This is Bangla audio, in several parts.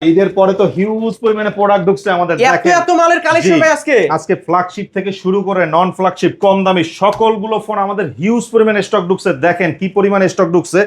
ঈদের পরে তো হিউজ পরিমাণে প্রোডাক্ট ঢুকছে আমাদের। এত মালের কালেকশন ভাই আজকে ফ্ল্যাগশিপ থেকে শুরু করে নন ফ্ল্যাগশিপ কম দামি সকলগুলো ফোন আমাদের হিউজ পরিমাণে স্টক ঢুকছে। দেখেন কি পরিমাণে স্টক ঢুকছে।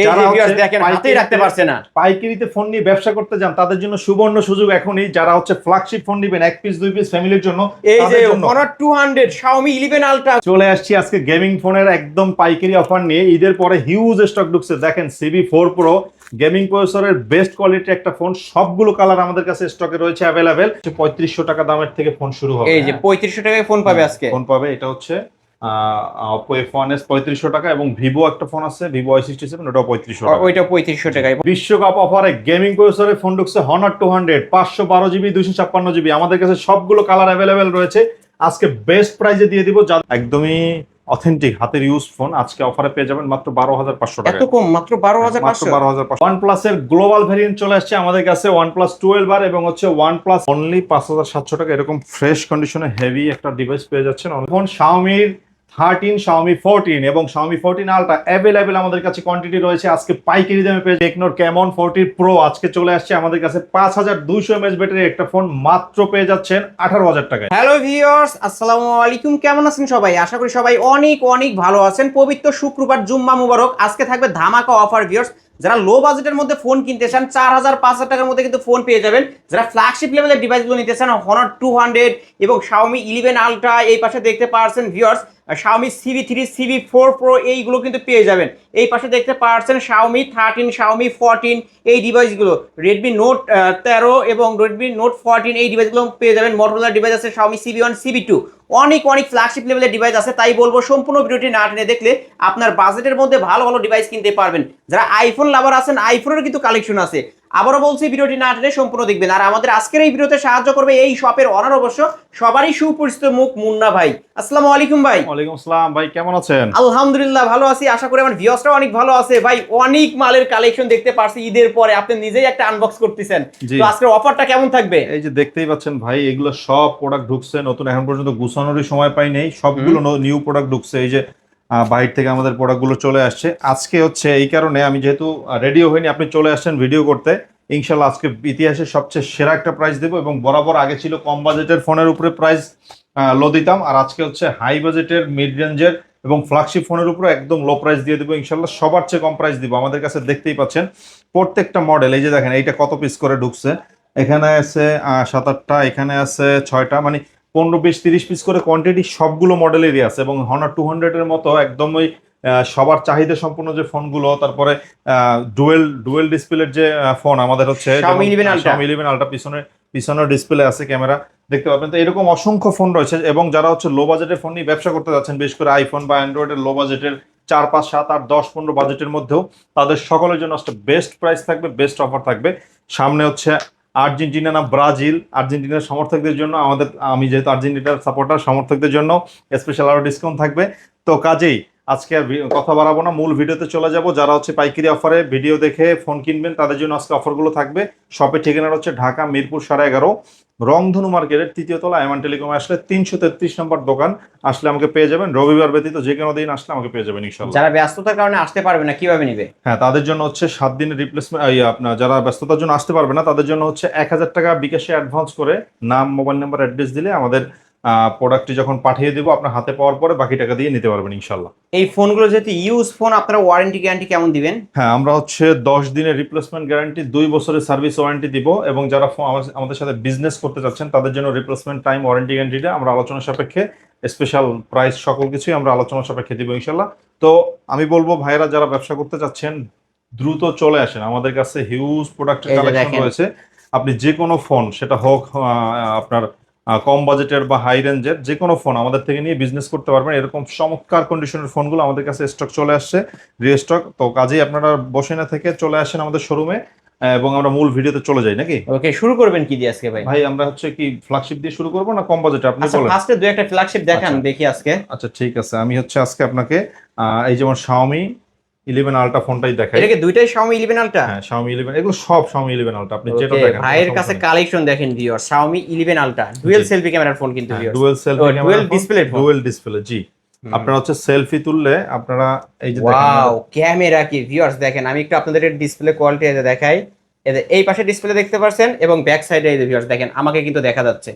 যারা দেখেন হাতেই রাখতে পারছে না, পাইকারিতে ফোন নিয়ে ব্যবসা করতে যান তাদের জন্য সুবর্ণ সুযোগ এখনই। যারা হচ্ছে ফ্ল্যাগশিপ ফোন নেবেন এক পিস দুই পিস ফ্যামিলির জন্য, এই যে Honor 200 Xiaomi 11 Ultra চলে আসছি আজকে গেমিং ফোনের একদম পাইকারি অফার নিয়ে। ঈদের পরে হিউজ স্টক ঢুকছে। দেখেন CB4 Pro গেমিং প্রসেসরের বেস্ট কোয়ালিটির একটা ফোন, সবগুলো কালার আমাদের কাছে স্টকে রয়েছে अवेलेबल। 3500 টাকা দামের থেকে ফোন শুরু হবে। এই যে 3500 টাকায় ফোন পাবে আজকে। ফোন পাবে, এটা হচ্ছে Oppo F1s 3500 টাকা, এবং Vivo একটা ফোন আছে Vivo Y67, ওটাও 3500 টাকা। ওইটা 3500 টাকায়। বিশ্বকাপ অফারে গেমিং প্রসেসরের ফোন ঢুকছে Honor 200 512GB 256GB। আমাদের কাছে সবগুলো কালার अवेलेबल রয়েছে। আজকে বেস্ট প্রাইসে দিয়ে দিব, একদমই অথেন্টিক হাতের ইউজ ফোন আজকে অফারে পেয়ে যাবেন মাত্র 12500 টাকা। এত কম? মাত্র 12500। 12500। OnePlus এর গ্লোবাল ভেরিয়েন্ট চলে আসছে আমাদের কাছে, OnePlus 12 এবং হচ্ছে OnePlus অনলি 5700 টাকা। এরকম ফ্রেশ কন্ডিশনে হেভি একটা ডিভাইস পেয়ে যাচ্ছেন। ফোন Xiaomi 13, Xiaomi 14 এবং Xiaomi 14 Ultra अवेलेबल আমাদের কাছে কোয়ান্টিটি রয়েছে। আজকে পাইকারি দামে পেয়ে টেকনোর Camon 40 Pro আজকে চলে আসছে আমাদের কাছে। 5200 mAh ব্যাটারি একটা ফোন মাত্র পেয়ে যাচ্ছেন 18000 টাকায়। হ্যালো ভিউয়ার্স, আসসালামু আলাইকুম। কেমন আছেন সবাই? আশা করি সবাই অনেক অনেক ভালো আছেন। পবিত্র শুক্রবার, জুম্মা মুবারক। আজকে থাকবে ধামাকা অফার ভিউয়ার্স। যারা লো বাজেটের মধ্যে ফোন কিনতে চান 4000-5000 টাকার মধ্যে কিন্তু ফোন পেয়ে যাবেন। যারা ফ্ল্যাগশিপ লেভেলের ডিভাইসগুলো নিতে চান Honor 200 এবং Xiaomi 11 Ultra, এই পাশে দেখতে পাচ্ছেন viewers Xiaomi CB3, CB4 Pro এইগুলো কিন্তু পেয়ে যাবেন। এই পাশে দেখতে পাচ্ছেন Xiaomi 13, Xiaomi 14 এই ডিভাইসগুলো, Redmi Note 13 এবং Redmi Note 14 এই ডিভাইসগুলো পেয়ে যাবেন। Motorola ডিভাইস আছে Xiaomi CB1, CB2, অনেক অনেক ফ্ল্যাগশিপ লেভেলের ডিভাইস আছে। তাই বলবো সম্পূর্ণ ভিডিওটি না টেনে দেখলে আপনার বাজেটের মধ্যে ভালো ভালো ডিভাইস কিনতে পারবেন। যারা আইফোন লাভার আছেন আইফোনের কিন্তু কালেকশন আছে। আবারও বলছি ভিডিওটি না টেনে সম্পূর্ণ দেখবেন। আর আমাদের আজকের এই ভিডিওতে সাহায্য করবে এই শপের অনার অবশ্য সবারই সুপরিচিত মুখ মুন্না ভাই। আসসালামু আলাইকুম ভাই। ওয়ালাইকুম আসসালাম ভাই, কেমন আছেন? আলহামদুলিল্লাহ ভালো আছি, আশা করি আমার ভিউয়ার্সরাও অনেক ভালো আছে। ভাই অনেক মালের কালেকশন দেখতে পারছি ঈদের পরে, আপনি নিজেই একটা আনবক্স করতেছেন, তো আজকের অফারটা কেমন থাকবে? এই যে দেখতেই পাচ্ছেন ভাই, এগুলো সব প্রোডাক্ট ঢুকছে নতুন, এখন পর্যন্ত গুছানোরই সময় পাই নেই। সবগুলো নিউ প্রোডাক্ট ঢুকছে। এই যে বাইরে থেকে আমাদের প্রোডাক্টগুলো চলে আসছে আজকে। হচ্ছে এই কারণে আমি যেহেতু রেডিও হইনি, আপনি চলে আসছেন ভিডিও করতে, ইনশাল্লাহ আজকে ইতিহাসের সবচেয়ে সেরা একটা প্রাইস দেবো। এবং বরাবর আগে ছিল কম বাজেটের ফোনের উপরে প্রাইস লো দিতাম, আর আজকে হচ্ছে হাই বাজেটের, মিড রেঞ্জের এবং ফ্ল্যাগশিপ ফোনের উপরে একদম লো প্রাইস দিয়ে দেবো ইনশাল্লাহ। সবার চেয়ে কম প্রাইস দিব আমাদের কাছে। দেখতেই পাচ্ছেন প্রত্যেকটা মডেল, এই যে দেখেন এইটা কত পিস করে ঢুকছে। এখানে আছে 7-8টা, এখানে আছে 6টা, মানে 15-20-30 পিস করে কোয়ান্টিটি সবগুলো মডেলেরই আছে। এবং Honor 200 এর মতো একদম ওই সবার চাহিদা সম্পূর্ণ যে ফোনগুলো, তারপরে ডুয়েল ডিসপ্লের যে ফোন আমাদের হচ্ছে Xiaomi 11 Ultra, পিছনের ডিসপ্লে আছে, ক্যামেরা দেখতে পাবেন। তো এরকম অসংখ্য ফোন রয়েছে। এবং যারা হচ্ছে লো বাজেটের ফোন নিয়ে ব্যবসা করতে যাচ্ছেন, বিশেষ করে আইফোন বা অ্যান্ড্রয়েডের লো বাজেটের 4, 5, 7, 8, 10, 15 বাজেটের মধ্যেও, তাদের সকলের জন্য একটা বেস্ট প্রাইস থাকবে, বেস্ট অফার থাকবে। সামনে হচ্ছে আর্জেন্টিনা না ব্রাজিল, আর্জেন্টিনার সমর্থকদের জন্য আমি যেহেতু আর্জেন্টিনার সাপোর্টার, সমর্থকদের জন্য স্পেশাল আরো ডিসকাউন্ট থাকবে। তো কাজেই আজকে আর কথা বাড়াবো না, মূল ভিডিওতে চলে যাব। যারা হচ্ছে পাইকারি অফারে ভিডিও দেখে ফোন কিনবেন তাদের জন্য আজকে অফারগুলো থাকবে। শপের ঠিকানা হচ্ছে ঢাকা মিরপুর 11.5 রংধনু মার্কেটের 3য় তলা। এমআন টেলিকমে আসলে 333 নম্বর দোকান আসলে আমাকে পেয়ে যাবেন। রবিবার ব্যতীত যে কোনো দিন আসলে আমাকে পেয়ে যাবেন ইনশাআল্লাহ। যারা ব্যস্ততার কারণে আসতে পারবে না কিভাবে নিবে? হ্যাঁ, তাদের জন্য হচ্ছে 7 দিনের রিপ্লেসমেন্ট। আপনার যারা ব্যস্ততার জন্য আসতে পারবে না তাদের জন্য হচ্ছে 1000 টাকা বিকাশে অ্যাডভান্স করে নাম, মোবাইল নাম্বার, অ্যাড্রেস দিলে আমাদের প্রোডাক্টটি যখন পাঠিয়ে দেবো আপনার হাতে পাওয়ার পরে বাকি টাকা দিয়ে নিতে পারবেন ইনশাল্লাহ। এই ফোনগুলো যেহেতু ইউজ ফোন, আপনারা ওয়ারেন্টি গ্যারান্টি কেমন দিবেন? হ্যাঁ, আমরা হচ্ছে 10 দিনের রিপ্লেসমেন্ট গ্যারান্টি, 2 বছরের সার্ভিস ওয়ারেন্টি দিব। এবং যারা আমাদের সাথে বিজনেস করতে চাচ্ছেন তাদের জন্য রিপ্লেসমেন্ট টাইম ওয়ারেন্টি গ্যারান্টিটা আমরা আলোচনা সাপেক্ষে, স্পেশাল প্রাইস সকল কিছুই আমরা আলোচনা সাপেক্ষে দিব ইনশাল্লাহ। তো আমি বলবো ভাইয়েরা যারা ব্যবসা করতে চাচ্ছেন দ্রুত চলে আসেন আমাদের কাছে। হিউজ প্রোডাক্টের কালেকশন রয়েছে। আপনি যে কোনো ফোন, সেটা হোক আপনার কম বাজেটের বা হাই রেঞ্জের, যে কোনো ফোন আমাদের থেকে নিয়ে বিজনেস করতে পারবেন। এরকম চমৎকার কন্ডিশনের ফোনগুলো আমাদের কাছে স্টক চলে আসছে, রিস্টক। তো কাজেই আপনারা বসে না থেকে চলে আসেন আমাদের শোরুমে, এবং আমরা মূল ভিডিওতে চলে যাই নাকি? ওকে, শুরু করবেন কি দিয়ে আজকে ভাই? ভাই আমরা হচ্ছে কি ফ্ল্যাগশিপ দিয়ে শুরু করব না কম বাজেটে, আপনি বলেন। ফার্স্টে দুই একটা ফ্ল্যাগশিপ দেখান দেখি আজকে। আচ্ছা ঠিক আছে, আমি হচ্ছে আজকে আপনাকে এই যেমন Xiaomi 11 Ultra ফোনটাই দেখাই। এটা কি দুইটাই Xiaomi 11 Ultra? হ্যাঁ, Xiaomi 11, এগুলো সব Xiaomi 11 Ultra, আপনি যেটা দেখেন। ভাইয়ের কাছে কালেকশন দেখেন viewer, Xiaomi 11 Ultra dual selfie ক্যামেরার ফোন কিন্তু viewer, dual selfie camera, dual display, dual display. জি, আপনারা হচ্ছে সেলফি তুললে আপনারা এই যে দেখেন, ওয়াও ক্যামেরা কি ভিউয়ার্স দেখেন। আমি একটু আপনাদের ডিসপ্লে কোয়ালিটি দেখাই, এই পাশে ডিসপ্লে দেখতে পাচ্ছেন এবং ব্যাক সাইডে এই যে ভিউয়ার্স দেখেন আমাকে কিন্তু দেখা যাচ্ছে,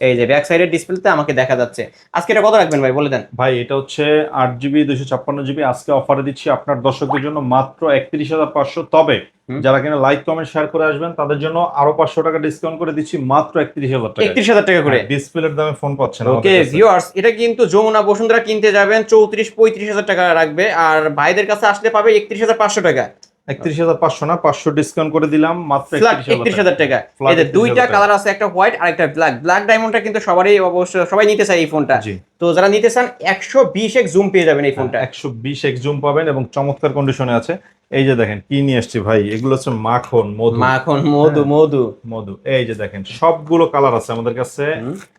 এই যে ব্যাক সাইডের ডিসপ্লেতে আমাকে দেখা যাচ্ছে। আজকে এটা কত রাখবেন ভাই বলে দেন। ভাই এটা হচ্ছে 8 জিবি 256 জিবি, আজকে অফারে দিচ্ছি আপনার দর্শকদের জন্য মাত্র 31,500। তবে যারা কিনা লাইক কমেন্ট শেয়ার করে আসবেন তাদের জন্য আরো 500 টাকা ডিসকাউন্ট করে দিচ্ছি মাত্র 31,000 টাকা। 31,000 টাকা করে ডিসপ্লের দামে ফোন পাচ্ছেন। ওকে ভিউয়ার্স, এটা কিন্তু যমুনা বসুন্ধরা কিনতে যাবেন 34-35,000 টাকা রাখবে, আর ভাইদের কাছে আসলে পাবে 31,500 টাকা। 31,500 না, 500 ডিসকাউন্ট করে দিলাম মাত্র 31,000 টাকা। এই যে দুইটা কালার আছে, একটা হোয়াইট আর একটা ব্ল্যাক। ব্ল্যাক ডায়মন্ডটা কিন্তু সবাই নিতে চায় এই ফোনটা। তো যারা নিতে চান 120x জুম পেয়ে যাবেন এই ফোনটা। 120x জুম পাবেন এবং চমৎকার কন্ডিশনে আছে। এই যে দেখেন কি নিয়ে আসছি ভাই, এগুলো হচ্ছে মাখন মধু। মাখন মধু মধু মধু। এই যে দেখেন সবগুলো কালার আছে আমাদের কাছে,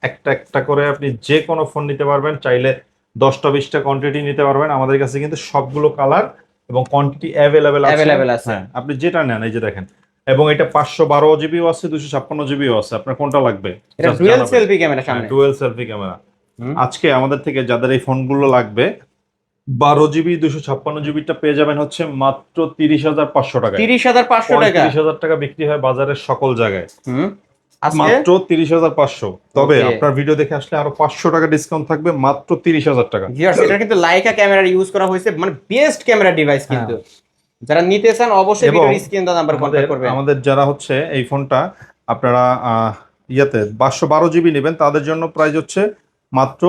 একটা একটা করে আপনি যে কোনো ফোন নিতে পারবেন, চাইলে 10টা 20টা কোয়ান্টিটি নিতে পারবেন। আমাদের কাছে কিন্তু সবগুলো কালার এবং কোয়ান্টিটি অ্যাভেলেবেল আছে। হ্যাঁ, আপনি যেটা নেন এই যে দেখেন। এবং এটা 512 জিবিও আছে, 256 জিবিও আছে, আপনার কোনটা লাগবে? এটা ডুয়াল সেলফি ক্যামেরা সামনে। Dual selfie camera. আজকে আমাদের থেকে যাদের এই ফোনগুলো লাগবে 12 জিবি 256 জিবিটা পেয়ে যাবেন হচ্ছে মাত্র 30,500 টাকা। 30,500 টাকা। 30,000 টাকা বিক্রি হয় বাজারের সকল জায়গায়, আজকে মাত্র 30,500। তবে আপনার ভিডিও দেখে আসলে আরো 500 টাকা ডিসকাউন্ট থাকবে, মাত্র 30,000 টাকা। ভিউয়ার্স, এটা কিন্তু লাইকা ক্যামেরা ইউজ করা হয়েছে, মানে বেস্ট ক্যামেরা ডিভাইস কিন্তু। যারা নিতে চান অবশ্যই ভিডিওর স্ক্রিন দাও নাম্বার কন্টাক্ট করবেন। আমাদের যারা হচ্ছে এই ফোনটা আপনারা ইয়াতে 512 জিবি নেবেন তাদের জন্য প্রাইস হচ্ছে মাত্র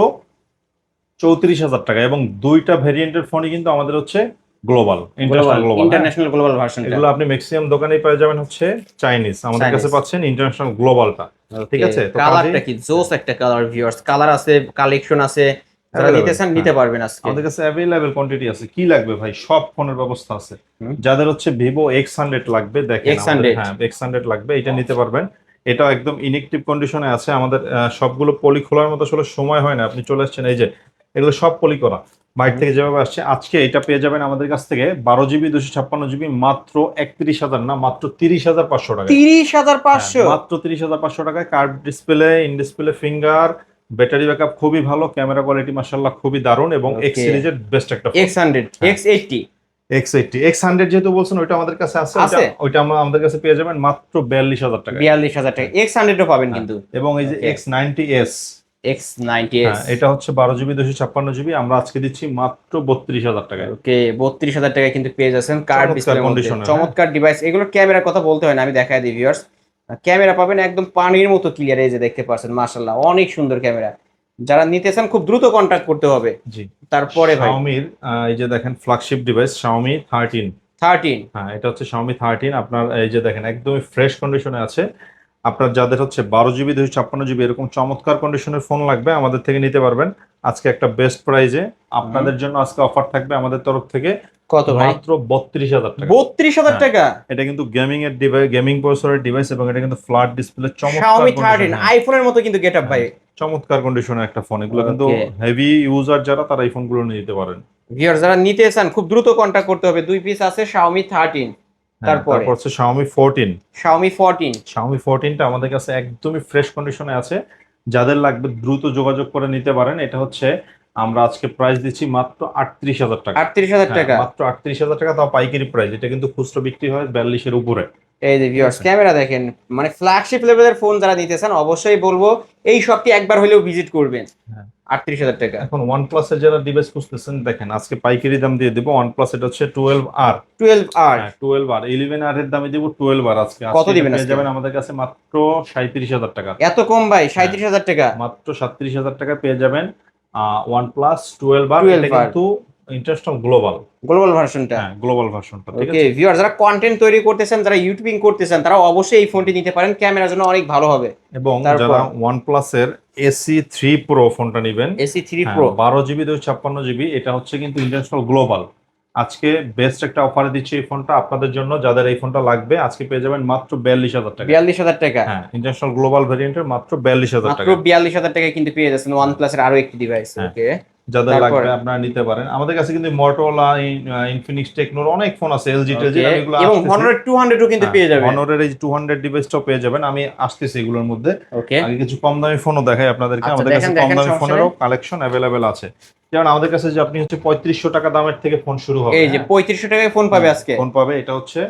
34,000 টাকা। এবং দুইটা ভেরিয়েন্টের ফোনই কিন্তু আমাদের হচ্ছে গ্লোবাল, ইন্টারন্যাশনাল গ্লোবাল ভার্সন। এগুলো আপনি ম্যাক্সিমাম দোকানেই পেয়ে যাবেন হচ্ছে চাইনিজ, আমাদের কাছে পাচ্ছেন ইন্টারন্যাশনাল গ্লোবালটা। ঠিক আছে, তো কালারটা কি জোস একটা কালার ভিউয়ার্স, কালার আছে, কালেকশন আছে, যারা নিতে চান নিতে পারবেন। আজকে আমাদের কাছে अवेलेबल কোয়ান্টিটি আছে। কি লাগবে ভাই, সব ফোনের ব্যবস্থা আছে। যাদের হচ্ছে ভিভো X100 লাগবে, দেখেন হ্যাঁ X100 লাগবে, এটা নিতে পারবেন। এটা একদম ইনঅ্যাক্টিভ কন্ডিশনে আছে। আমাদের সবগুলো পলি খোলার মতো আসলে সময় হয় না, আপনি চলে আসছেন এই যে এগুলো সব পলি করা বাইরে থেকে যেভাবে আসছে। আজকে এটা পেয়ে যাবেন আমাদের কাছ থেকে 12 জিবি 256 জিবি মাত্র 31,000 না, মাত্র 30,500 টাকা। 30,500 মাত্র 30,500 টাকায়। Curve display, in display finger, battery backup খুবই ভালো, ক্যামেরা কোয়ালিটি মাশাআল্লাহ খুবই দারুণ এবং এক্স সিরিজের বেস্ট একটা X100 X80 X100 যেহেতু বলছেন ওইটা আমাদের কাছে আছে, ওইটা আমাদের কাছে পেয়ে যাবেন মাত্র 42,000 টাকা। 42,000 টাকা X100 ও পাবেন কিন্তু। এবং এই যে X90s এটা হচ্ছে 12 জিবি 256 জিবি, আমরা আজকে দিচ্ছি মাত্র 32,000 টাকায়। ওকে 32,000 টাকায় কিন্তু পেয়ে যাচ্ছেন কার্ভ ডিসপ্লে কন্ডিশন, চমৎকার ডিভাইস। এগুলোর ক্যামেরার কথা বলতে হয় না, আমি দেখাই দিই ভিউয়ার্স। ক্যামেরা পাবেন একদম পানির মতো ক্লিয়ার, এই যে দেখতে পাচ্ছেন মাশাআল্লাহ অনেক সুন্দর ক্যামেরা। যারা নিতে চান খুব দ্রুত কন্টাক্ট করতে হবে। জি, তারপরে ভাই Xiaomi এই যে দেখেন ফ্ল্যাগশিপ ডিভাইস Xiaomi 13। হ্যাঁ, এটা হচ্ছে Xiaomi 13। আপনার এই যে দেখেন একদমই ফ্রেশ কন্ডিশনে আছে। আপনার যাদের হচ্ছে 12 জিবি 256 জিবি এরকম চমৎকার কন্ডিশনের ফোন লাগবে আমাদের থেকে নিতে পারবেন আজকে একটা বেস্ট প্রাইজে। আপনাদের জন্য আজকে অফার থাকবে আমাদের তরফ থেকে। কত ভাই? মাত্র 32,000 টাকা। 32,000 টাকা। এটা কিন্তু গেমিং এর ডিভাইস, গেমিং প্রসেসরের ডিভাইস এবং এটা কিন্তু ফ্ল্যাট ডিসপ্লে, Xiaomi 13 আইফোনের মতো কিন্তু গেটআপ ভাই, চমৎকার কন্ডিশনের একটা ফোন। এগুলো কিন্তু হেভি ইউজার যারা তারা এই ফোনগুলো নিতে পারেন। ভিউয়ার্স যারা নিতে চান খুব দ্রুত কন্টাক্ট করতে হবে। দুই পিস আছে Xiaomi 13, তারপর হচ্ছে Xiaomi 14। Xiaomi 14টা আমাদের কাছে একদমই ফ্রেশ কন্ডিশনে আছে, যাদের লাগবে দ্রুত যোগাযোগ করে নিতে পারেন। এটা হচ্ছে আমরা আজকে প্রাইস দিচ্ছি মাত্র 38,000 টাকা। 38,000 টাকা, মাত্র 38,000 টাকা, তাও পাইকারি প্রাইস। এটা কিন্তু খুচরো বিক্রি হয় 42 এর উপরে। এই যে ভিউয়ার্স ক্যামেরা দেখেন, মানে ফ্ল্যাগশিপ লেভেলের ফোন যারা নিতে চান অবশ্যই বলবো এই শপটি একবার হলেও ভিজিট করবেন। 38,000 টাকা। এখন OnePlus এর যারা ডিভাইস খুঁজতেছেন দেখেন আজকে পাইকারি দাম দিয়ে দিব। OnePlus এটা হচ্ছে 12R 11R এর দামে দিব 12R আজকে। কত দিবেন? পেয়ে যাবেন আমাদের কাছে মাত্র 37,000 টাকা। এত কম ভাই? 37,000 টাকা, মাত্র 37,000 টাকা পেয়ে যাবেন OnePlus 12R। এটা কিন্তু ইন্টারন্যাশনাল গ্লোবাল ভার্সনটা। গ্লোবাল ভার্সনটা। ঠিক আছে, ওকে ভিউয়ার যারা কন্টেন্ট তৈরি করতেছেন, যারা ইউটিউবিং করতেছেন, তারা অবশ্যই এই ফোনটি নিতে পারেন, ক্যামেরার জন্য অনেক ভালো হবে। এবং যারা OnePlus এর AC3 Pro ফোনটা নেবেন, AC3 Pro 12 জিবি 256 জিবি, এটা হচ্ছে কিন্তু ইন্টারন্যাশনাল গ্লোবাল। আজকে বেস্ট একটা অফারে দিচ্ছি এই ফোনটা আপনাদের জন্য। যাদের এই ফোনটা লাগবে আজকে পেয়ে যাবেন মাত্র 42,000 টাকা। 42,000 টাকা। হ্যাঁ, ইন্টারন্যাশনাল গ্লোবাল ভেরিয়েন্টের মাত্র 42,000 টাকা। মাত্র 42,000 টাকায় কিন্তু পেয়ে যাচ্ছেন OnePlus এর আরো একটি ডিভাইস। ওকে, যাদের লাগবে আপনারা নিতে পারেন। আমাদের কাছে কিন্তু Motorola, Infinix, Tecno অনেক ফোন আছে, LG টেলজি, এগুলো এবং Honor 200 ও কিন্তু পেয়ে যাবেন। Honor এর এই 200 ডিভাইসটাও পেয়ে যাবেন। আমি আসতেছি এগুলোর মধ্যে। ওকে, আগে কিছু কম দামি ফোনও দেখাই আপনাদেরকে। আমাদের কাছে কম দামি ফোনেরও কালেকশন अवेलेबल আছে। যেমন আমাদের কাছে যে আপনি হচ্ছে 3500 টাকা দামের থেকে ফোন শুরু হবে। এই যে 3500 টাকায় ফোন পাবে আজকে। ফোন পাবে, এটা হচ্ছে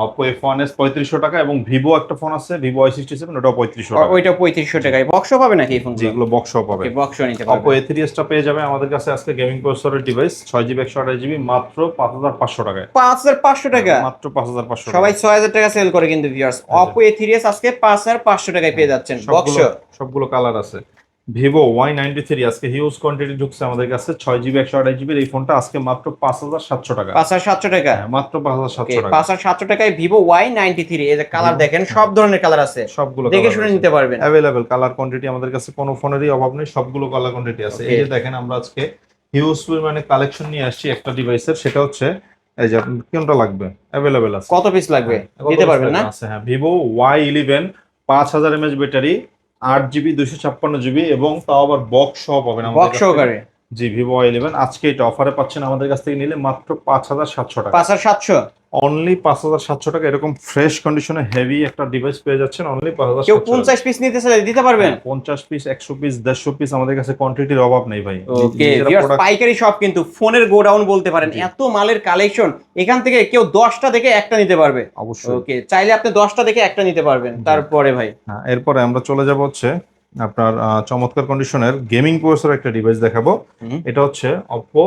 অপো F1s 3500 টাকা, এবং ভিভো একটা ফোন আছে ভিভো Y67, ওটাও 3500 টাকা। ওইটা 3500 টাকায় বক্সও পাবে নাকি এই ফোনগুলো? যেগুলো বক্সও পাবে। বক্সও নিতে অপো পারবে। A3s টা পেয়ে যাবে আমাদের কাছে আজকে গেমিং প্রসেসরের ডিভাইস 6GB 128GB মাত্র 5500 টাকায়। 5500 টাকা? মাত্র 5500 টাকা। সবাই 6000 টাকা সেল করে কিন্তু ভিউয়ার্স, অপো A3s আজকে 5500 টাকায় পেয়ে যাচ্ছেন বক্স। সবগুলো কালার আছে। ভিভো Y93 আজকে হিউজ কোয়ান্টিটি ঢুকছে আমাদের কাছে 6GB 128GB এই ফোনটা আজকে মাত্র 5700 টাকা। 5700 টাকা? হ্যাঁ, মাত্র 5700 টাকা। 5700 টাকায় ভিভো Y93। এই যে কালার দেখেন, সব ধরনের কালার আছে, সবগুলো দেখে শুনে নিতে পারবেন। अवेलेबल কালার কোয়ান্টিটি আমাদের কাছে কোনো ফোনেরই অভাব নেই, সবগুলো কালার কোয়ান্টিটি আছে। এই যে দেখেন আমরা আজকে হিউজ পরিমাণে কালেকশন নিয়ে আসছি একটা ডিভাইসের, সেটা হচ্ছে এই যে আপনার কোনটা লাগবে अवेलेबल আছে। কত পিস লাগবে দিতে পারবেন না? আছে, হ্যাঁ। Vivo Y11 5000 mAh battery, 8GB 256GB, এবং তাও আবার বক্স সহ পাবেন আমাদের বক্স সহকারে। জি, ভিভো Y11 আজকে এটা অফারে পাচ্ছেন আমাদের কাছ থেকে নিলে মাত্র 5700 টাকা। 5700? অনলি 5700 টাকা। এরকম ফ্রেশ কন্ডিশনে হেভি একটা ডিভাইস পেয়ে যাচ্ছেন অনলি 5700 কেউ 50 পিস নিতে চাইলে দিতে পারবেন? 50 পিস, 100 পিস, 150 পিস, আমাদের কাছে কোয়ান্টিটির অভাব নেই ভাই। ওকে ভিউয়ার্স, পাইকারি শপ কিন্তু ফোনের গোডাউন বলতে পারেন, এত মালের কালেকশন। এখান থেকে কেউ 10টা দেখে একটা নিতে পারবে অবশ্যই। ওকে, চাইলে আপনি 10টা দেখে একটা নিতে পারবেন। তারপরে ভাই হ্যাঁ, এরপরে আমরা চলে যাব হচ্ছে আপনার চমৎকার কন্ডিশনের গেমিং প্রসেসর একটা ডিভাইস দেখাবো। এটা হচ্ছে Oppo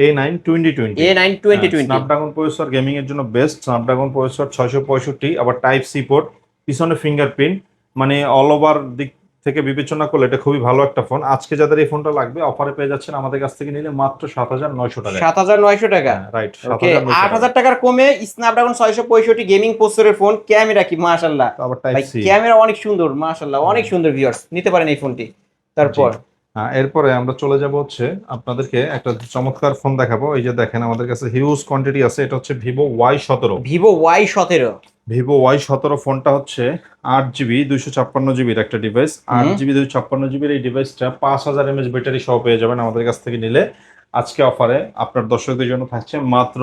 A9 2020। A9 2020 Snapdragon processor, gaming এর জন্য বেস্ট। স্ন্যাপড্রাগন প্রসেসর 665, আবার টাইপ সি পোর্ট, পিছনে ফিঙ্গারপ্রিন্ট, মানে অল ওভার দিক থেকে বিবেচনা করলে এটা খুবই ভালো একটা ফোন। আজকে যাদের এই ফোনটা লাগবে অফারে পেয়ে যাচ্ছেন আমাদের কাছ থেকে নিলে মাত্র 7900 টাকা। 7900 টাকা? রাইট, ওকে, 7900 8000 টাকার কমে স্ন্যাপড্রাগন 665 গেমিং প্রসেসরের ফোন। ক্যামেরা কি মাশাআল্লাহ আবার ভাই, টাইপ সি। ক্যামেরা অনেক সুন্দর মাশাআল্লাহ, অনেক সুন্দর ভিউয়ার্স, নিতে পারেন এই ফোনটি। তারপর এরপরে আমরা চলে যাব হচ্ছে আপনাদেরকে একটা চমৎকার ফোন দেখাবো। এই যে দেখেন আমাদের কাছে হিউজ কোয়ান্টিটি আছে। এটা হচ্ছে Vivo Y17। Vivo Y17? Vivo Y17 ফোনটা হচ্ছে 8GB 256GB একটা ডিভাইস। 8GB 256GB এই ডিভাইসটা 5000 mAh ব্যাটারি সহ পেয়ে যাবেন আমাদের কাছ থেকে নিলে। আজকে অফারে আপনার দর্শকদের জন্য থাকছে মাত্র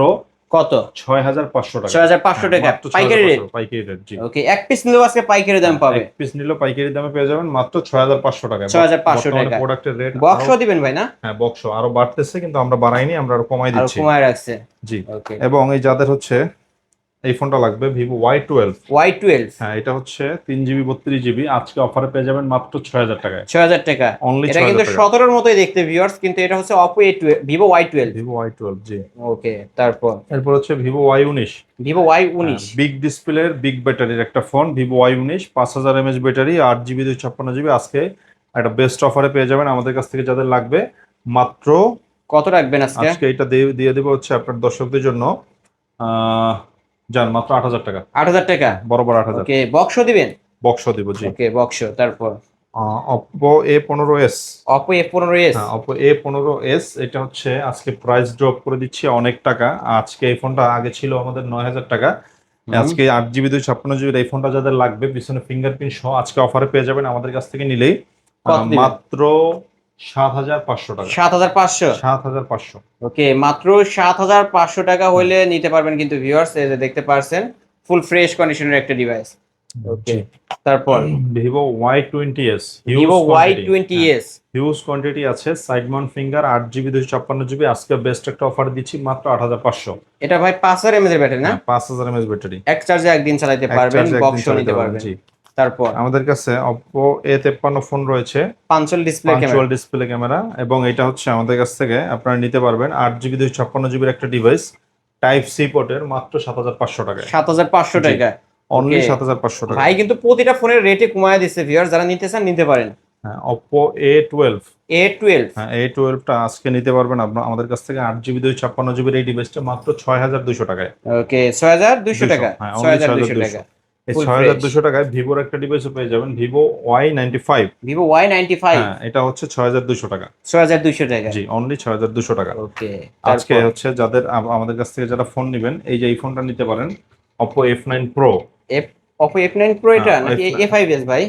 কত? 6500 টাকা। 6500 টাকা পাইকারি রেট? পাইকারি রেট, জি। ওকে, এক পিস নিলেও আজকে পাইকারি দাম পাবে? এক পিস নিলেও পাইকারি দামে পেয়ে যাবেন মাত্র 6500 টাকা। 6500 টাকা। প্রোডাক্টের রেট বক্সও দিবেন ভাই না? হ্যাঁ, বক্স আরো বাড়তেছে, কিন্তু আমরা বাড়াইনি, আমরা আরো কমাই আরো দিচ্ছি। কমায় রাখছে। জি। ওকে, এবং এই যাদের হচ্ছে এই ফোনটা লাগবে ভিভো Y12। Y12? হ্যাঁ, এটা হচ্ছে 3GB 32GB আজকে অফারে পেয়ে যাবেন মাত্র 6000 টাকায়। 6000 টাকা? অনলি এটা কিন্তু 17 এর মতোই দেখতে ভিউয়ার্স, কিন্তু এটা হচ্ছে Oppo A12 Vivo Y12। Vivo Y12, জি। ওকে, তারপর এরপর হচ্ছে Vivo Y19। Vivo Y19 big ডিসপ্লের বিগ ব্যাটারির একটা phone Vivo Y19, 5000 mAh battery, 8GB 256GB আজকে একটা বেস্ট অফারে পেয়ে যাবেন আমাদের কাছ থেকে যাদের লাগবে। মাত্র কত রাখবেন আজকে? আজকে এটা দিয়ে দেবো হচ্ছে আপনার দর্শকদের জন্য যান মাত্র 8000 টাকা। 8000 টাকা? বরাবর 8000। ওকে, বক্সও দিবেন? বক্স দিব, জি। ওকে, বক্স। তারপর Oppo A15s। Oppo A15s? হ্যাঁ, Oppo A15s এটা হচ্ছে আজকে প্রাইস ড্রপ করে দিচ্ছি অনেক টাকা। আজকে এই ফোনটা আগে ছিল আমাদের 9000 টাকা। আজকে 8GB 256GB এই ফোনটা যাদের লাগবে পিছনে ফিঙ্গারপ্রিন্ট সহ আজকে অফারে পেয়ে যাবেন আমাদের কাছ থেকে নিলেই মাত্র 7500 টাকা। 7500? 7500। ওকে, মাত্র 7500 টাকা হইলে নিতে পারবেন কিন্তু ভিউয়ার্স, এই যে দেখতে পারছেন ফুল ফ্রেশ কন্ডিশনের একটা ডিভাইস। ওকে, তারপর Vivo Y20s। Vivo Y20s huge quantity আছে, side mount finger, 8GB 256GB আজকে বেস্ট একটা অফার দিচ্ছি মাত্র 8500। এটা ভাই 5000 mAh এর ব্যাটারি না? 5000 mAh ব্যাটারি, এক চার্জে একদিন চালাতে পারবেন, বক্সও নিতে পারবেন। তারপর আমাদের কাছে Oppo A53 ফোন রয়েছে, punctual display camera. Punctual display camera, এবং এটা হচ্ছে আমাদের কাছ থেকে আপনারা নিতে পারবেন 8GB 256GB একটা ডিভাইস টাইপ সি পোর্টের মাত্র 7500 টাকায়। 7500 টাকা? অনলি 7500 টাকা। ভাই কিন্তু প্রতিটা ফোনের রেটে কমায় দিচ্ছে ভিউয়ার, যারা নিতে চান নিতে পারেন। হ্যাঁ, Oppo A12। হ্যাঁ, A12 টা আজকে নিতে পারবেন আপনারা আমাদের কাছ থেকে 8GB 256GB এই ডিভাইসটা মাত্র 6200 টাকায়। ওকে, 6200 টাকা? হ্যাঁ, 6200 টাকা। এই 6200 টাকায় ভিভোর একটা ডিভাইসও পেয়ে যাবেন, ভিভো Y95। Vivo Y95? হ্যাঁ, এটা হচ্ছে 6200 টাকা। 6200 টাকা? জি, অনলি 6200 টাকা। ওকে, আজকে হচ্ছে যাদের আমাদের কাছ থেকে যারা ফোন নেবেন এই যে এই ফোনটা নিতে পারেন Oppo F9 Pro। Oppo F9 Pro এটা নাকি A5s ভাই?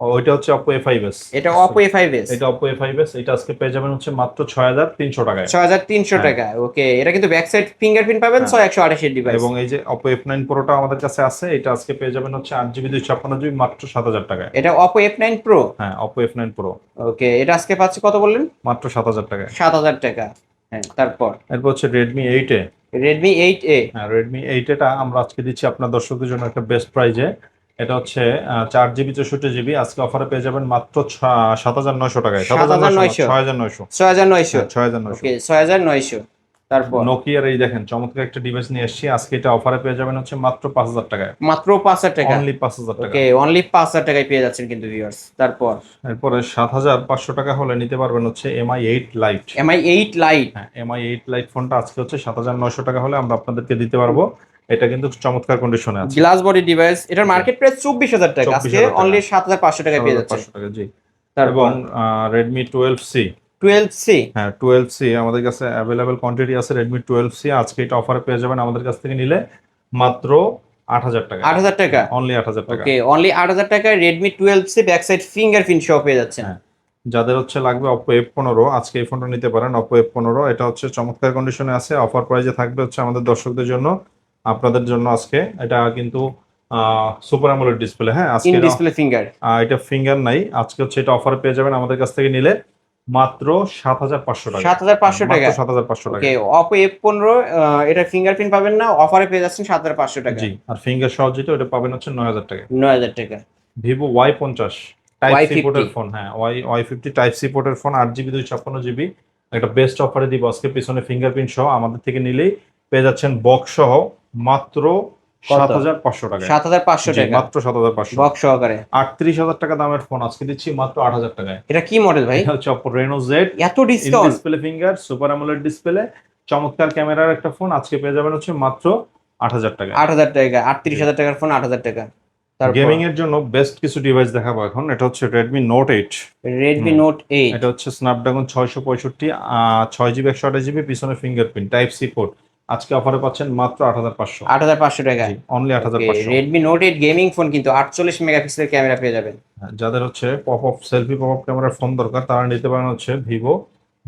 ওইটা হচ্ছে Oppo A5s। এটা Oppo A5s? এটা Oppo A5s। এটা আজকে পেয়ে যাবেন হচ্ছে মাত্র 6300 টাকায়। 6300 টাকা? ওকে, এটা কিন্তু ব্যাক সাইড ফিঙ্গারপ্রিন্ট পাবেন 128 এর ডিভাইস। এবং এই যে Oppo F9 Pro টা আমাদের কাছে আছে, এটা আজকে পেয়ে যাবেন হচ্ছে 8GB 256GB মাত্র 7000 টাকায়। এটা Oppo F9 Pro? হ্যাঁ, Oppo F9 Pro। ওকে, এটা আজকে পাচ্ছি কত বললেন? মাত্র 7000 টাকায়। 7000 টাকা। হ্যাঁ, তারপর এরপর হচ্ছে Redmi 8A। Redmi 8A। হ্যাঁ, রেডমি 8 এটা আমরা আজকে দিচ্ছি আপনার দর্শকদের জন্য একটা বেস্ট প্রাইজে। এটা হচ্ছে 4 জিবি 64 জিবি, আজকে অফারে পেয়ে যাবেন মাত্র 7,900 টাকায়। 7,900 7,900, 6,900। 6,900। হ্যাঁ, 6,900। ওকে, 6,900। তারপর নোকিয়ার এই দেখেন চমৎকার একটা ডিভাইস নিয়ে এসেছি, আজকে এটা অফারে পেয়ে যাবেন হচ্ছে মাত্র 5,000 টাকায়। মাত্র 5,000 টাকা। অনলি 5,000 টাকা। ওকে, অনলি 5,000 টাকায় পেয়ে যাচ্ছেন কিন্তু ভিউয়ার্স। তারপর এরপরে 7,500 টাকা হলে নিতে পারবেন হচ্ছে MI8 লাইট। MI8 light. হ্যাঁ, MI8 লাইট ফোনটা আজকে হচ্ছে 7,900 টাকা হলে আমরা আপনাদেরকে দিতে পারবো। এটা কিন্তু চমৎকার কন্ডিশনে আছে। গ্লাস বডি ডিভাইস, এটার মার্কেট প্রাইস 24,000 টাকা, আজকে 24,000 টাকা। অনলি 7,500 টাকায় পেয়ে যাচ্ছেন। 7,500 টাকা, জি। তারপর এবং রেডমি 12C। 12C। হ্যাঁ, 12C আমাদের কাছে অ্যাভেলেবেল কোয়ান্টিটি আছে। রেডমি 12C আজকে এটা অফারে পেয়ে যাবেন আমাদের কাছ থেকে নিলে মাত্র 8,000 টাকা। 8,000 টাকা। অনলি 8,000 টাকা। ওকে, অনলি 8,000 টাকায় Redmi 12C back side fingerprint সহ পেয়ে যাচ্ছেন। হ্যাঁ, যাদের হচ্ছে লাগবে Oppo F15, আজকে এই ফোনটা নিতে পারেন। Oppo F15 এটা হচ্ছে চমৎকার কন্ডিশনে আছে, অফার প্রাইজে থাকবে হচ্ছে আমাদের দর্শকদের জন্য, আপনাদের জন্য আজকে। এটা কিন্তু সুপার অ্যামোলেড ডিসপ্লে। হ্যাঁ, আজকে ইন ডিসপ্লে ফিঙ্গার। এটা ফিঙ্গার নাই, আজকে হচ্ছে এটা অফারে পেয়ে যাবেন আমাদের কাছ থেকে নিলে মাত্র 7,500 টাকা। 7,500 টাকা। মাত্র 7,500 টাকা। ওকে, Oppo F15 এটা ফিঙ্গারপ্রিন্ট পাবেন না, অফারে পেয়ে যাচ্ছেন 7,500 টাকা। জি, আর ফিঙ্গার সহ যেটা ওটা পাবেন হচ্ছে 9,000 টাকা। 9,000 টাকা। Vivo Y50 type C Y50 পোর্টের ফোন। হ্যাঁ, Y50 টাইপ সি পোর্টের ফোন, 8 জিবি 256 জিবি। একটা বেস্ট অফারে দিব আজকে, পিছনে ফিঙ্গারপ্রিন্ট সহ আমাদের থেকে নিলেই পেয়ে যাচ্ছেন বক্স সহ মাত্র 7,500 টাকা। 7,500 টাকা মাত্র 7,500। বক্স সহকারে 38,000 টাকা দামের ফোন আজকে দিচ্ছি মাত্র 8,000 টাকায়। এটা কি মডেল ভাই? এটা হচ্ছে Oppo Reno Z। এত discount! Display finger, super AMOLED display, চমৎকার ক্যামেরার একটা ফোন আজকে পেয়ে যাবেন হচ্ছে মাত্র 8,000 টাকা। 8,000 টাকা, 38,000 টাকার ফোন 8,000 টাকা। তারপর গেমিং এর জন্য বেস্ট কিছু ডিভাইস দেখাবো এখন। এটা হচ্ছে Redmi Note 8। Redmi Note 8। এটা হচ্ছে স্ন্যাপড্রাগন 665, 6 জিবি 128 জিবি, পিছনে ফিঙ্গারপ্রিন্ট টাইপ সি পোর্ট। আজকে অফারে পাচ্ছেন মাত্র 8,500। 8,500 টাকা। Only 8,500। Redmi Note 8 gaming phone, কিন্তু 48 মেগাপিক্সেলের ক্যামেরা পেয়ে যাবেন। যাদের হচ্ছে সেলফি পপ আপ ক্যামেরার ফোন দরকার তারা নিতে পারেন হচ্ছে Vivo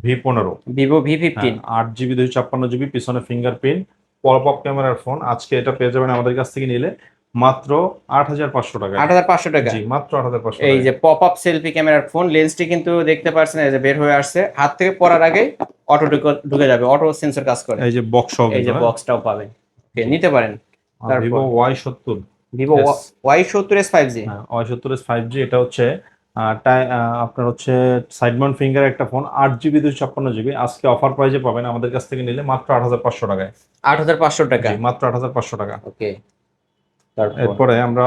V15। Vivo V15। 8 GB 256 GB, পিছনে ফিঙ্গারপ্রিন্ট পপ আপ ক্যামেরার ফোন। আজকে এটা পেয়ে যাবেন আমাদের কাছ থেকে নিলে মাত্র 8,500 টাকা। 8,500 টাকা। জি, মাত্র 8,500 এই টাকা। যে পপ আপ সেলফি ক্যামেরার ফোন, লেন্সটি কিন্তু দেখতে পাচ্ছেন এই যে বের হয়ে আসছে, হাত থেকে পড়ার আগে অটো ঢুকে যাবে, অটো সেন্সর কাজ করে। এই যে বক্স সহ এই যে বক্সটাও পাবেন, ওকে, নিতে পারেন। তারপর Vivo Y70। Vivo Y70s 5G। হ্যাঁ, Y70 5G। এটা হচ্ছে আপনার হচ্ছে সাইড মাউন্ট ফিঙ্গার একটা ফোন, 8 জিবি 256 জিবি। আজকে অফার প্রাইজে পাবেন আমাদের কাছ থেকে নিলে মাত্র 8,500 টাকায়। 8,500 টাকা। জি, মাত্র 8,500 টাকা। ওকে, তারপর এরপরে আমরা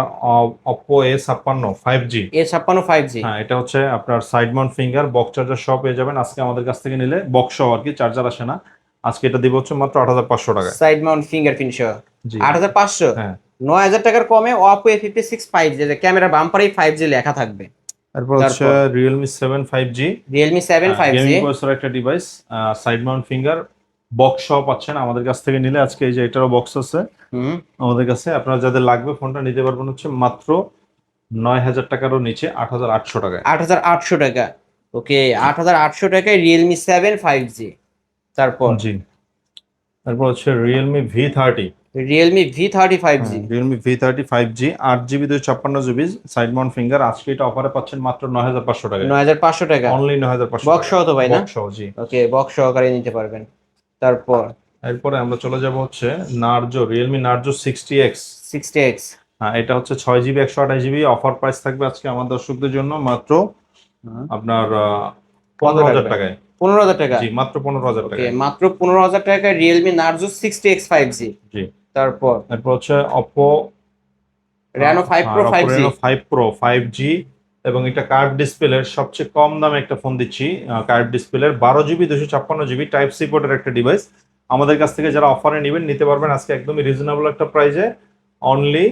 Oppo A56 5G। A56 5G। হ্যাঁ, এটা হচ্ছে আপনার side mount finger box charger সহ পেয়ে যাবেন আজকে আমাদের কাছ থেকে নিলে, বক্স সহ আর কি, চার্জার আসে না। আজকে এটা দিব হচ্ছে মাত্র 8,500 টাকায়। সাইড মাউন্ট ফিঙ্গারপ্রিন্ট সহ জি। 8,500। হ্যাঁ, 9,000 টাকার কমে Oppo A56 5G, যে ক্যামেরা বাম্পারেই 5G লেখা থাকবে। এরপর হচ্ছে Realme 7 5G। Realme 7 5G gaming processor একটা device, side mount finger box সহ পাচ্ছেন আমাদের কাছ থেকে নিলে। আজকে এই যে এটারও বক্স আছে আমাদের কাছে। আপনারা যাদের লাগবে ফোনটা নিতে পারবেন হচ্ছে মাত্র 9,000 টাকারও নিচে, 8,800 টাকায়। 8,800 টাকা। ওকে, 8,800 টাকায় Realme 7 5G। তারপর জি, তারপর হচ্ছে Realme V30। Realme V30 5G। Realme V30 5G 8 GB 256 GB, side mount finger. আজকে এটা অফারে পাচ্ছেন মাত্র 9,500 টাকায়। 9,500 টাকা। অনলি 9,500 বক্স সহ তো ভাই না? বক্স সহ, জি। ওকে, বক্স সহকারে নিতে পারবেন। তারপর এরপরে আমরা চলে যাব হচ্ছে Realme Narzo 60X। 60X। হ্যাঁ, এটা হচ্ছে 6 জিবি 128 জিবি। অফার প্রাইস থাকবে আজকে আমার দর্শকদের জন্য মাত্র আপনার 15,000 টাকায়। 15,000 টাকা। জি, মাত্র 15,000 ওকে, টাকায়। মাত্র 15,000 টাকায় Realme Narzo 60X 5G। জি। তারপর এরপর হচ্ছে Oppo Reno 5 Pro 5G। Reno 5 Pro 5G, এবং এটা কার্ভ ডিসপ্লের সবচেয়ে কম দামে একটা ফোন দিচ্ছি। কার্ভ ডিসপ্লের 12 জিবি 256 জিবি টাইপ সি পোর্টের একটা ডিভাইস আমাদের কাছ থেকে যারা অফারে নেবেন নিতে পারবেন আজকে একদমই রিজনেবল একটা প্রাইসে। অনলি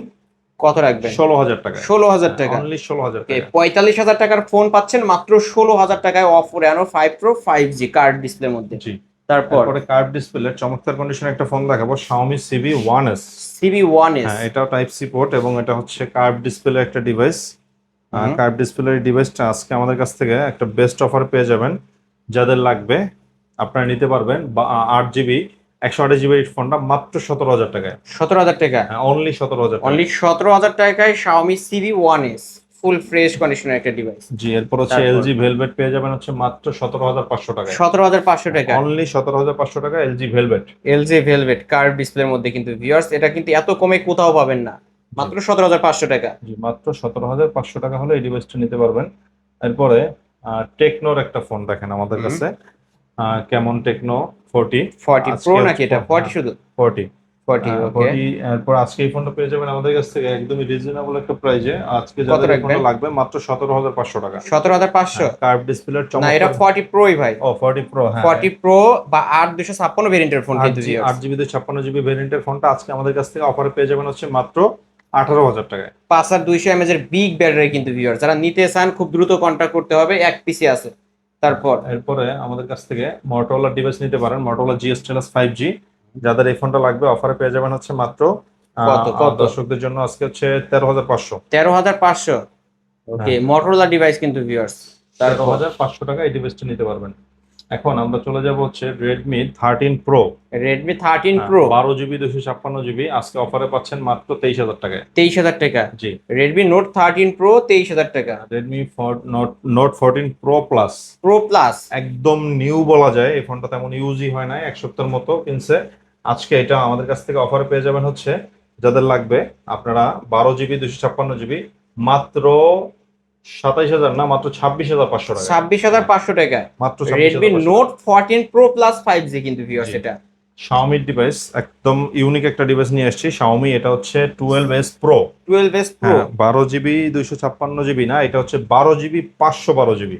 কত রাখবেন? 16,000 টাকা। 16,000 টাকা। অনলি 16,000 ওকে, টাকা। 45,000 টাকার ফোন পাচ্ছেন মাত্র 16,000 টাকায় Oppo Reno 5 Pro 5G card ডিসপ্লের মধ্যে। জি। তারপর কার্ভ ডিসপ্লের চমৎকার কন্ডিশনে একটা ফোন দেখাবো, Xiaomi CB1S। CB1S। হ্যাঁ, এটাও টাইপ সি পোর্ট এবং এটা হচ্ছে কার্ভ ডিসপ্লে একটা ডিভাইস। কার্ভ ডিসপ্লের ডিভাইসটা আজকে আমাদের কাছ থেকে একটা বেস্ট অফার পেয়ে যাবেন। যাদের লাগবে আপনারা নিতে পারবেন। 8 জিবি 128 জিবি ফোনটা মাত্র 17,000 টাকায়। 17,000 টাকা। অনলি 17,000 টাকা। অনলি 17,000 টাকায় Xiaomi CB1S ফুল ফ্রেশ কন্ডিশনের একটা ডিভাইস। জি, এরপর হচ্ছে তারপর? এলজি ভেলভেট পেয়ে যাবেন হচ্ছে মাত্র 17,500 টাকায়। 17,500 টাকা। অনলি 17,500 টাকা LG velvet. LG velvet curve ডিসপ্লের মধ্যে কিন্তু ভিউয়ার্স, এটা কিন্তু এত কমে কোথাও পাবেন না, মাত্র 17,500 টাকা। জি, মাত্র 17,500 টাকা হলে এই ডিভাইসটা নিতে পারবেন। এরপরে টেকনোর একটা ফোন দেখেন আমাদের হুম। কাছে, কেমন টেকনো 40। 40 প্রো আজকে নাকি এটা? 40 শুধু? 40। 40 ওকে। 40। এরপর আজকে এই ফোনটা পেয়ে যাবেন আমাদের কাছ থেকে একদমই রিজনেবল একটা প্রাইজে। আজকে কত যাদের এই রাখবেন? ফোনটা লাগবে মাত্র 17,500 টাকা। 17,500? কার্ভ ডিসপ্লের না, এটা চমৎকার। 40 প্রোই ভাই। ও 40 প্রো, হ্যাঁ। 40 প্রো বা 8256 ভেরিয়েন্টের ফোন কিন্তু ভিউয়ার্স। 8GB 56GB ভেরিয়েন্টের ফোনটা আজকে আমাদের কাছ থেকে অফারে পেয়ে যাবেন হচ্ছে মাত্র 18,000 টাকায়। 5200 mAh এর বিগ ব্যাটারি কিন্তু ভিউয়ার্স, যারা নিতে চান খুব দ্রুত কন্টাক্ট করতে হবে, এক পিসি আছে। তারপর? এরপরে আমাদের কাছ থেকে Motorola ডিভাইস নিতে পারেন, Motorola GS Stylus 5G। যাদের এই ফোনটা লাগবে অফারে পেয়ে যাবেন হচ্ছে মাত্র কত? দর্শকদের জন্য আজকে হচ্ছে 13,500। 13,500 ওকে, Motorola ডিভাইস কিন্তু ভিউয়ার্স। তারপর? 13,500 টাকা এই ডিভাইসটা নিতে পারবেন। এখন আমরা চলে যাব হচ্ছে Redmi 13 Pro। Redmi 13 Pro 12GB 256GB আজকে অফারে পাচ্ছেন মাত্র 23,000 টাকায়। 23,000 টাকা। জি। Redmi Note 13 Pro 23,000 টাকা। Redmi Note 14 Pro Plus Pro Plus একদম নিউ বলা যায়, এই ফোনটা তেমন ইউজই হয় না, এক সপ্তাহের মতো কিনছে। আজকে এটা আমাদের কাছ থেকে অফারে পেয়ে যাবেন হচ্ছে, যাদের লাগবে আপনারা 12GB 256GB মাত্র 27,000 না, মাত্র 26,500 টাকা। 26,500 টাকা। মাত্র Redmi 26,500 Note 14 Pro Plus 5G কিন্তু ভিউয়ার্স জি। এটা। Xiaomi ডিভাইস, একদম ইউনিক একটা ডিভাইস নিয়ে এসেছি Xiaomi। এটা হচ্ছে 12S Pro। 12S Pro। হ্যাঁ, 12GB 256GB না, এটা হচ্ছে 12GB 512GB।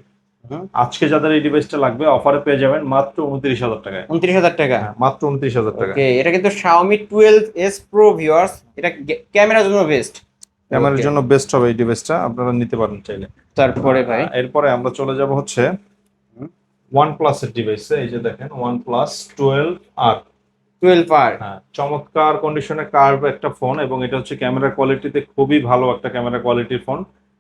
আজকে যাদের এই ডিভাইসটা লাগবে অফারে পেয়ে যাবেন মাত্র 29,000 টাকায়। 29,000 টাকা। হ্যাঁ, মাত্র 29,000 টাকা। ওকে, এটা কিন্তু Xiaomi 12S Pro ভিউয়ার্স, এটা ক্যামেরার জন্য বেস্ট। ক্যামেরার জন্য বেস্ট হবে এই ডিভাইসটা, আপনারা নিতে পারেন চাইলে। তারপরে ভাই? এরপরে আমরা চলে যাব হচ্ছে OnePlus এর ডিভাইসে। এই যে দেখেন OnePlus 12R। 12R। হ্যাঁ, চমৎকার কন্ডিশনে কার্ভ একটা ফোন, এবং এটা হচ্ছে ক্যামেরা কোয়ালিটিতে খুবই ভালো একটা ক্যামেরা কোয়ালিটির ফোন।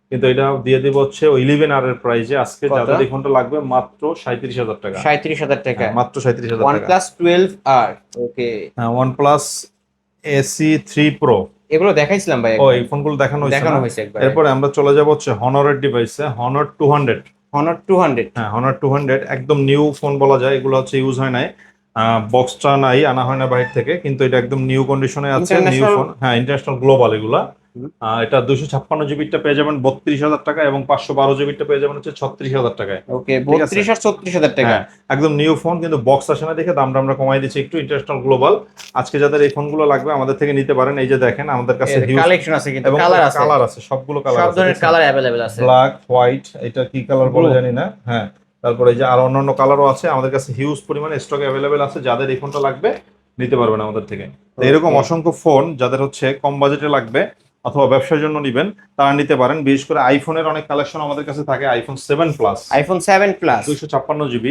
কিন্তু এটা দিয়ে দিব হচ্ছে 11R এর প্রাইজে। আজকে কত? যাদের এই ফোনটা লাগবে মাত্র 37,000 টাকা। 37,000 টাকা। হ্যাঁ, মাত্র 37,000 টাকা। OnePlus 12R ওকে। হ্যাঁ, OnePlus AC3 Pro। এগুলো দেখাইছিলাম ভাই, ও, এই ফোনগুলো দেখানো হয়েছে একবার। এরপরে আমরা চলে যাব হচ্ছে হনরের ডিভাইসে, Honor 200। Honor 200। হ্যাঁ, Honor 200 একদম নিউ ফোন বলা যায়, এগুলো হচ্ছে ইউজ হয় নাই, বক্সটা নাই, আনা হয় না বাইরে থেকে, কিন্তু এটা একদম নিউ কন্ডিশনে আছে, নিউ ফোন। হ্যাঁ, ইন্টারন্যাশনাল গ্লোবাল এগুলা। এটা 256GB পেয়ে যাবেন 32,000 টাকা, এবং 512GB পেয়ে যাবেন হচ্ছে 36,000 টাকায়। ওকে, 32 আর 36,000 টাকা। হ্যাঁ, একদম নিউ ফোন, কিন্তু বক্স আসে না দেখে দামটা আমরা কমাই দিচ্ছি একটু, ইন্টারন্যাশনাল গ্লোবাল। আজকে যাদের এই ফোনগুলো লাগবে আমাদের থেকে নিতে পারেন। এই যে দেখেন আমাদের কাছে কালেকশন আছে, কিন্তু এবং কালার আছে, সবগুলো কালার সব আছে, ধরনের কালার अवेलेबल আছে। ব্ল্যাক, হোয়াইট, এটা কি কালার বলে Blue। জানি না। হ্যাঁ, তারপরে এই যে আর অন্যান্য কালারও আছে, আমাদের কাছে হিউজ পরিমাণে স্টক অ্যাভেলেবেল আছে। যাদের এই ফোনটা লাগবে নিতে পারবেন আমাদের থেকে। তো এরকম অসংখ্য ফোন যাদের হচ্ছে কম বাজেটে লাগবে অথবা ব্যবসার জন্য নিবেন তারা নিতে পারেন। বিশেষ করে আইফোনের অনেক কালেকশন আমাদের কাছে থাকে। IPhone 7 plus, iPhone 7 plus 256GB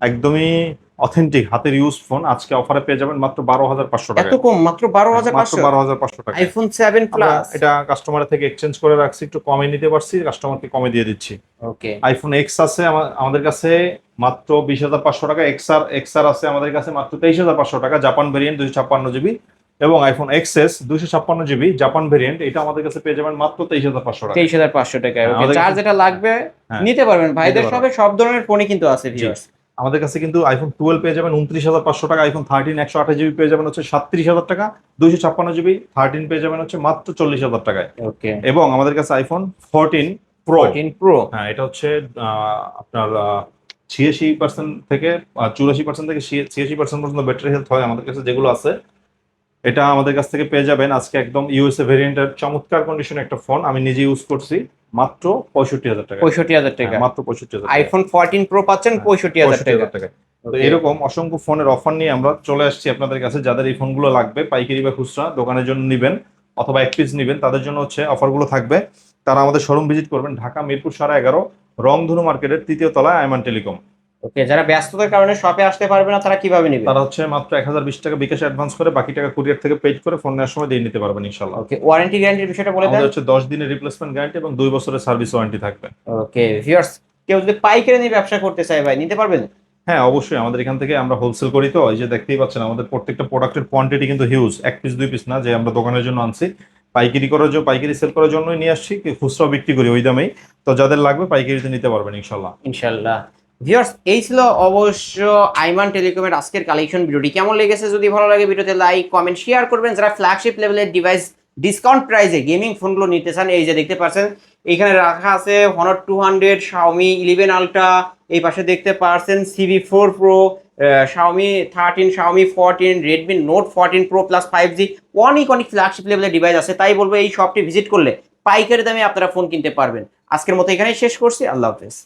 একদমই অথেন্টিক হাতের ইউজ ফোন আজকে অফারে পেয়ে যাবেন মাত্র 12,500 টাকা। এত কম? মাত্র 12,500? মাত্র 12,500 টাকা। IPhone 7 plus. এটা কাস্টমারের থেকে এক্সচেঞ্জ করে রাখছি, একটু কমে নিতে পারছি, কাস্টমারকে কমে দিয়ে দিচ্ছি। ওকে, আইফোন এক্স আছে আমাদের কাছে মাত্র 20,500 টাকা। এক্সআর আছে আমাদের কাছে মাত্র 23,500 টাকা, জাপান ভেরিয়েন্ট 256GB। এবং iPhone XS 256GB Japan variant, এটা আমাদের কাছে পেয়ে যাবেন মাত্র 23,500 টাকা। 23,500 টাকায়। ওকে, আমাদের যার কাছে- যেটা লাগবে হ্যাঁ, নিতে পারবেন ভাইদের নিতে সবে, সব ধরনের ফোনই কিন্তু আছে ভিউয়ার্স। আমাদের কাছে কিন্তু আইফোন 12 পেয়ে যাবেন 29,500 টাকা, আইফোন 13 128GB পেয়ে যাবেন হচ্ছে 37,000 টাকা, 256GB 13 পেয়ে যাবেন হচ্ছে মাত্র 40,000 টাকায়। ওকে, এবং আমাদের কাছে আইফোন 14 প্রো। 14 প্রো। হ্যাঁ, এটা হচ্ছে আপনার 86% থেকে 84% থেকে 86% পর্যন্ত ব্যাটারি হেলথ হয় আমাদের কাছে যেগুলো আছে। এটা আমাদের কাছ থেকে পেয়ে যাবেন আজকে একদম ইউএসএ ভেরিয়েন্টের চমৎকার কন্ডিশনে একটা ফোন, আমি নিজে ইউজ করছি, মাত্র 65,000 টাকা। 65,000 টাকা। মাত্র 65,000 টাকা। আইফোন 14 প্রো পাচ্ছেন 65,000 টাকা। টাকা। তো এরকম অসংখ্য ফোনের অফার নিয়ে আমরা চলে আসছি আপনাদের কাছে। যাদের এই ফোনগুলো লাগবে পাইকারি বা খুচরা দোকানের জন্য নিবেন অথবা এক পিস নিবেন, তাদের জন্য হচ্ছে অফারগুলো থাকবে। তারা আমাদের শোরুম ভিজিট করবেন, ঢাকা মিরপুর 11.5 রংধনু মার্কেটের 3য় তলায় আইমান টেলিকম। ওকে, যারা ব্যস্ততার কারণে শপে আসতে পারবে না তারা কিভাবে নেবে? তারা হচ্ছে মাত্র 1,020 টাকা বিকাশ অ্যাডভান্স করে বাকি টাকা কুরিয়ার থেকে পেড করে ফোন নেওয়ার সময় দিয়ে নিতে পারবেন ইনশাআল্লাহ। ওকে, ওয়ারেন্টি গ্যারান্টির বিষয়টা বলে দেন। আমাদের হচ্ছে 10 দিনের রিপ্লেসমেন্ট গ্যারান্টি এবং 2 বছরের সার্ভিস ওয়ারেন্টি থাকবে। ওকে ভিউয়ার্স, কেউ যদি পাইকারি নিয়ে ব্যবসা করতে চায় ভাই, নিতে পারবেন? হ্যাঁ, অবশ্যই। আমাদের এখান থেকে আমরা হোলসেল করি, তো এই যে দেখতেই পাচ্ছেন আমাদের প্রত্যেকটা প্রোডাক্টের কোয়ান্টিটি কিন্তু হিউজ, এক পিস দুই পিস না যে আমরা দোকানের জন্য আনছি। পাইকারি সেল করার জন্যই নিয়ে আসছি, খুচরা বিক্রি করি ওই দামেই। তো যাদের লাগবে পাইকারিতে নিতে পারবেন ইনশাল্লাহ। ইনশাল্লাহ। ভিউয়ার্স, এই ছিল অবশ্য আইমান টেলিকমের আজকের কালেকশন। ভিডিওটি কেমন লেগেছে, যদি ভালো লাগে ভিডিওতে লাইক কমেন্ট শেয়ার করবেন। যারা ফ্ল্যাগশিপ লেভেলের ডিভাইস ডিসকাউন্ট প্রাইসে গেমিং ফোনগুলো নিতে চান, এই যে দেখতে পাচ্ছেন এখানে রাখা আছে Honor 200, Xiaomi 11 Ultra, এই পাশে দেখতে পাচ্ছেন CV4 Pro, Xiaomi 13, Xiaomi 14, Redmi Note 14 Pro Plus 5G, অনেক ফ্ল্যাগশিপ লেভেলের ডিভাইস আছে। তাই বলবো এই শপটি ভিজিট করলে পাইকারি দামে আপনারা ফোন কিনতে পারবেন। আজকের মতো এখানেই শেষ করছি, আল্লাহ হাফেজ।